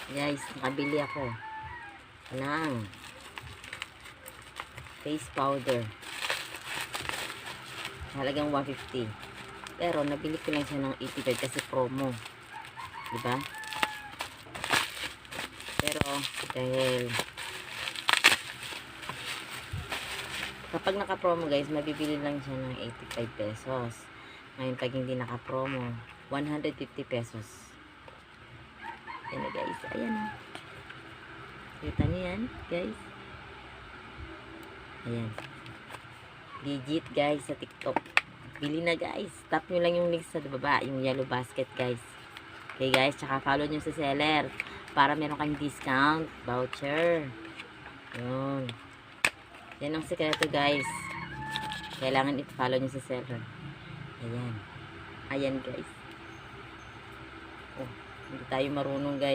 Guys, nakabili ako ng face powder. Halagang 150. Pero nabili ko lang siya ng 85 kasi promo. Diba? Pero dahil kapag naka-promo guys, mabibili lang siya ng 85 pesos. Ngayon pag hindi naka-promo, 150 pesos. Ayan na guys, ayan. Kita niyo yan guys? Ayan. Legit guys sa TikTok. Bili na guys. Tap nyo lang yung link sa baba, yung yellow basket guys. Okay guys, tsaka follow nyo sa seller para meron kayong discount voucher. Yun. Yan ang sekreto guys. Kailangan i-follow nyo sa seller. Ayan. Ayan guys. Oh, hindi tayo marunong guys.